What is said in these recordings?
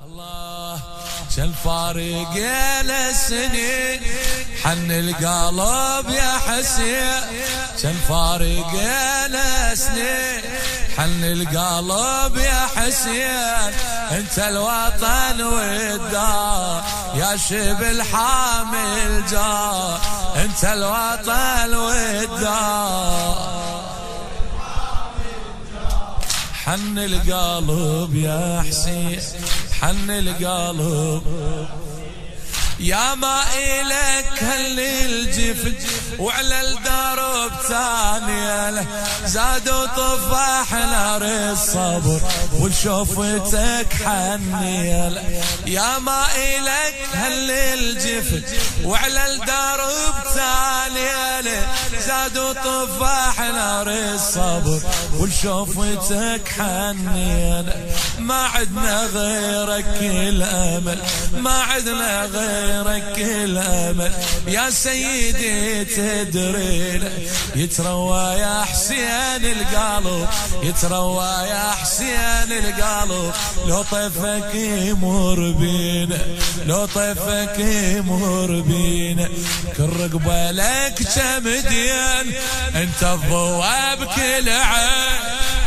الله شل فارق السنين حن القلب يا حسين شل فارق السنين حن القلب يا حسين انت الوطن والدار يا شبل حامل جار انت الوطن والدار حن القلب يا حسين حن القلب يا ما إلك هل الجفل وعلى الدرب ثانية زاد وطفح نار الصبر وشوفتك حنية يا ما إلك هل الجفل وعلى الدرب ثانية زاد وطفح نار الصبر وشوفتك حنية ما عدنا غيرك الأمل ما عدنا غيرك الأمل يا سيدي تدري يتروى يا حسين القلب يتروى يا حسين القلب لو طيفك يمر بينا لو طيفك يمر بينا كل رقبالك كمدين انت الضوء بكل عين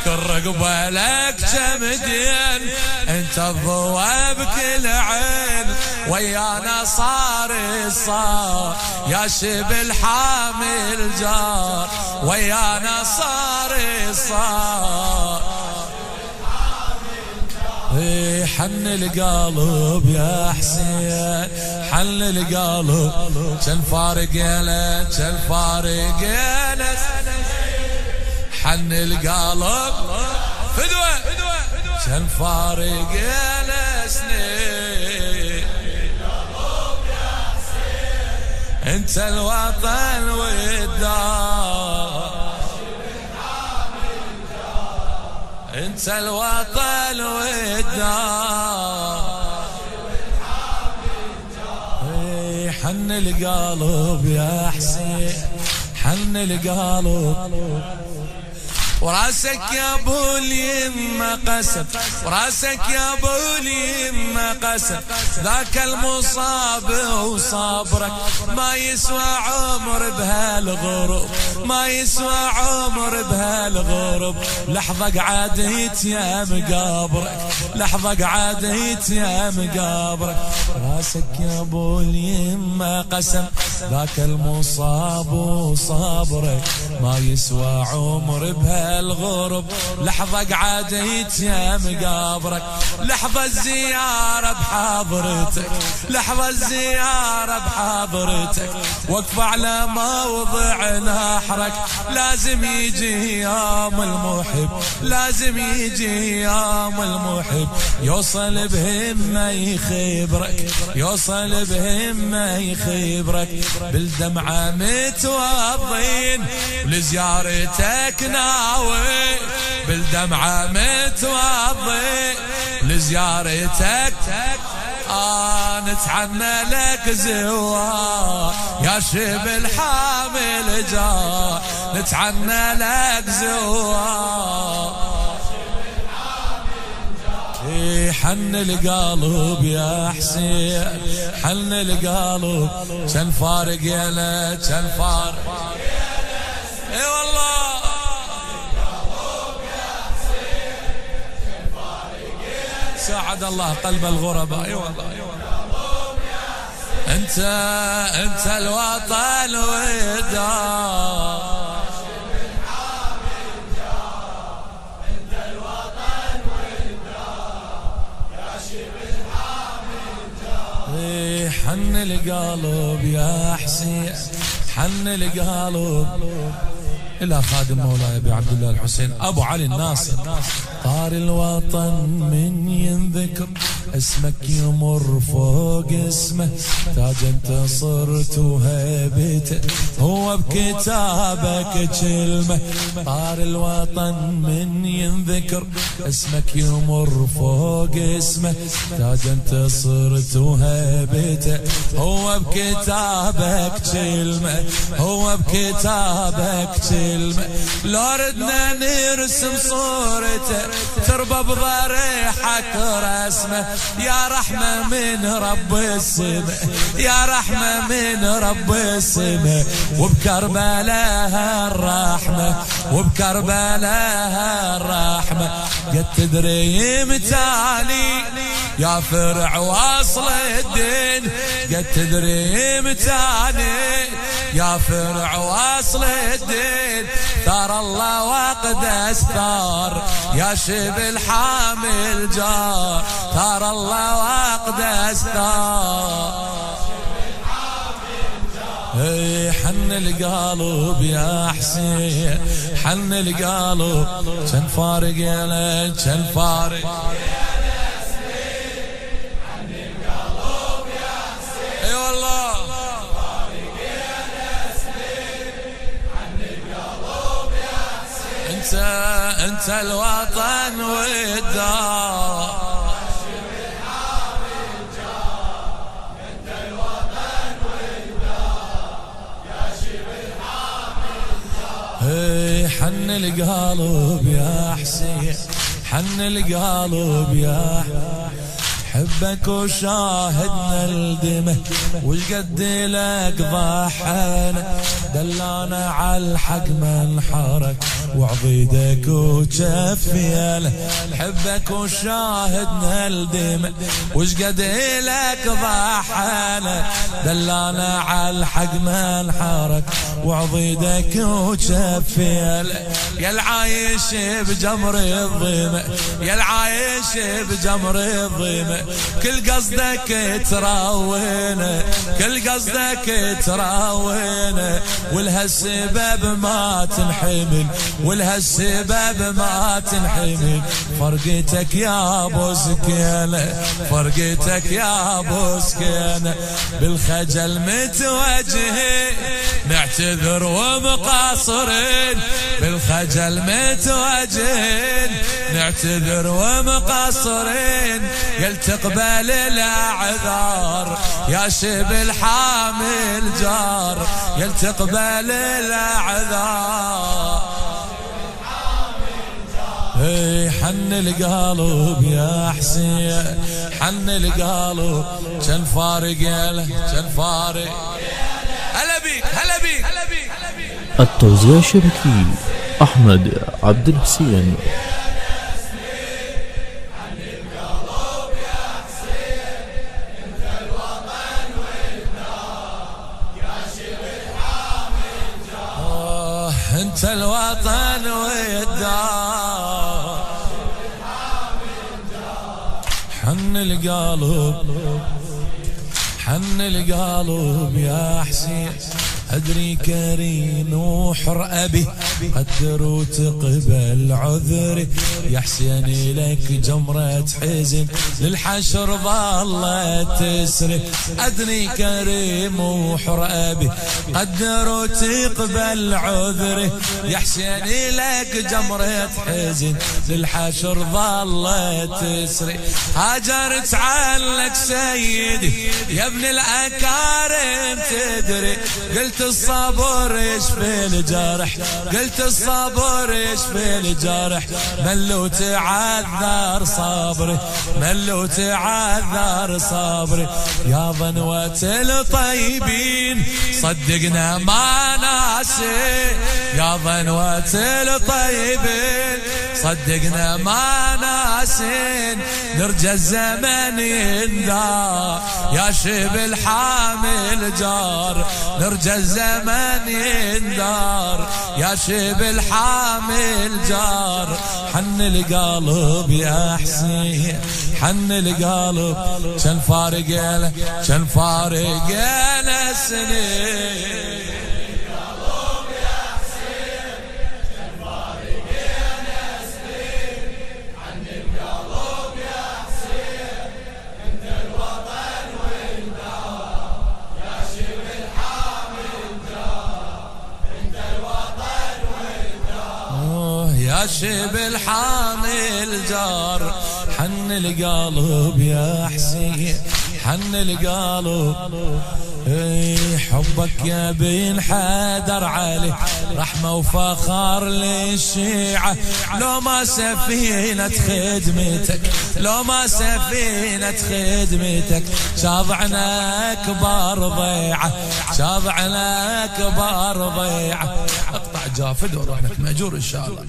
كل رقبالك كمدين انت الضوء بكل عين ويانا صار الصار يا شبل حامل جار ويانا صار الصار حن القلب يا حسين حن القلب كان فارق يا كان فارق يا حن القلب فدوة كان فارق يا سنين انت الوطن والدار انت الوطن والدار حن القلب يا حسين حن القلب وراسك يا ابو اليمه قسم وراسك يا ابو اليمه قسم ذاك المصاب وصبرك ما يسوى عمر بهالغرب ما يسوى عمر بهالغرب لحظه قعدت يا مقابرك لحظه قعدت يا مقابرك راسك يا ابو اليمه قسم ذاك المصاب وصبرك ما يسوى عمر بهالغرب الغرب لحظة قعدت يا مقابرك لحظة الزيارة بحاضرتك لحظة الزيارة بحاضرتك وقف على موضع نحرك لازم يجي يوم المحب لازم يجي يوم المحب يوصل بهمة يخبرك يوصل بهمة يخبرك بالدمعة متوضين لزيارتك ناوي بالدمعة متوضي لزيارتك نتعنى لك زوار يا شبل حامل جار نتعنى لك زوار حن القلب يا حسين حن القلب كان فارق يا كان فارق اي والله ساعد الله قلب الغرباء اي والله انت الوطن والدار انت الوطن والدار يا شبل حامل جار حن القلب يا حسين حن القلب إلى خادم مولاي أبي عبد الله الحسين أبو علي الناصر طار الوطن من ينذكر اسمك يمر فوق اسمه تاج انت صرت وهيبته هو بكتابك كلمة طار الوطن من ينذكر اسمك يمر فوق اسمه تاج انت صرت وهيبته هو بكتابك كلمة هو بكتابك كلمة لو ردنا نرسم صورته تربى بضريحك رسمه يا رحمة من رب السماء، يا رحمة من رب السماء، وبكربلاء الرحمة، وبكربلاء الرحمة. قد تدري متاني يا فرع واصل الدين، قد تدري متاني يا فرع واصل الدين. ثار الله واقدس ثار يا شبل حامل جار، ثار الله واقدس ثار. حن القلب يا حسين، حن القلب كان فارق يا ليل كان فارق. حن القلب يا حسين، اي والله فارق يا نسلين. حن القلب يا حسين، انت الوطن والدار. حن القلب يا حسين، حن القلب يا حبك وشاهدنا الدمه، والقد لك ضحينا دلانا على الحق من حرك، وعضيدك وجفينا. حبك وشاهدنا الدمه، وشقد لك ضحينا دلانا على الحق من حرك، وعضيدك وجفينا. يا العايش بجمر الظما، يا العايش بجمر الظما، كل قصدك تراوينا، كل قصدك تراوينا. ولهالسبب ما تنحمل، ولهالسبب ما تنحمل. فرقتك يا ابو سكينه، فرقتك يا ابو سكينه. بالخجل متوجهين نعتذر ومقاصرين، بالخجل متوجهين نعتذر ومقاصرين. يلتقبل الاعذار يا شبل حامل جار، يلتقبل الاعذار. حن القلب يا حسين، حن القلب كان فارق ياله كان فارق. هلا بيك هلا بيك هلا بيك. التوزيع الشبكي أحمد عبد الحسين. انت الوطن والدار. حن القلب حن القلب يا حسين، أدري كريم وحر أبي قدر وتقبل عذري. يا حسين لك جمرة حزن للحشر ظلت تسري. أدري كريم وحر أبي قدر وتقبل عذري. يا حسين لك جمرة حزن للحشر ظلت تسري. هاجرت عنك سيدي يا ابن الأكارم تدري، قلت الصبر يشفي الجرح، قلت الصبر يشفي الجرح. من لو تعذر صبري، من لو تعذر صبري. يا ظنوة الطيبين صدقنا ما ناسي، يا ظنوة الطيبين صدقنا ما ناسين. نرجى الزمن يندى يا شبل حامل جار، نرجى الزمن يندار يا شبل حامل جار. حن القلب يا حسين، حن القلب كان فارق له كان فارق له سنين. يا شبل حامل جار. حن القلب يا حسين، حن القلب. حبك يا بن حيدر علي رحمة وفخر للشيعة، لو ما سفينة خدمتك، لو ما سفينة خدمتك شاضعنا كبار ضيعة، شاضعنا كبار ضيعة. اقطع جافد وروح لك مأجور ان شاء الله.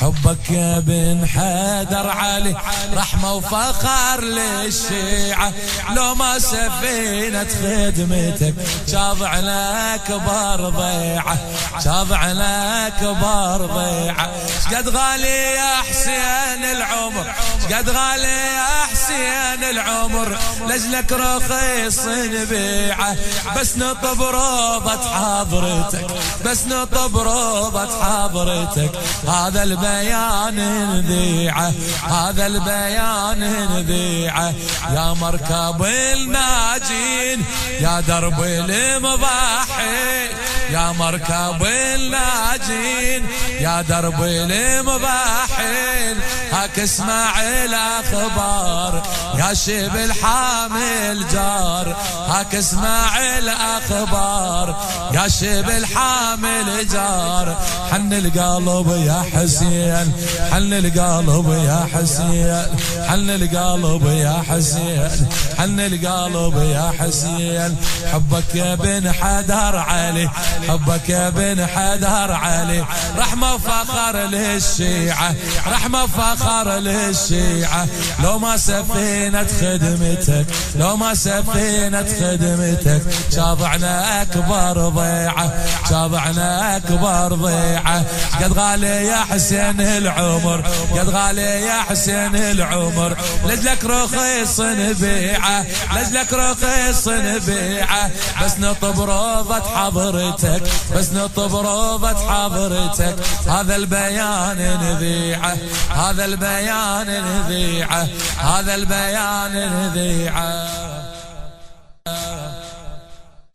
حبك يا بن حيدر علي رحمة وفخر للشيعة، لو ما سفينة خدمتك شاضعنا كبار ضيعة، شاضعنا كبار ضيعة. شقد غالي يا حسين العمر، شقد غالي يا حسين العمر، لجلك رخيص نبيعه، بس نطب روضة حضرتك، بس نطب روضة حضرتك. هذا البيان نذيعه، هذا البيان نذيعه. يا مركب الناجين يا درب المضاحي، يا مركب الناجين يا درب المضاحين. هاك اسمع الاخبار يا شب الحامل جار، هاك اسمع الاخبار يا شب الحامل جار. حن القلب يا حسين، حن القلب يا حسين، حن القلب يا حسين، حن القلب يا حسين. حبك يا بن حيدر علي، حبك يا بن حيدر علي رحمة وفخر للشيعة، رحمة وفخر للشيعة. لو ما سفينة خدمتك، لو ما سفينة خدمتك شاضعنا أكبر ضيعة، شاضعنا أكبر ضيعة. قد غالي يا حسين العمر، قد غالي يا حسين العمر، لجلك رخيص نبيعه، لجلك رخيص نبيعه. بس نطب روضة حضرتك، بس نطب روضة حضرتك. هذا البيان نذيعه، هذا البيان نذيعه، هذا البيان نذيعه.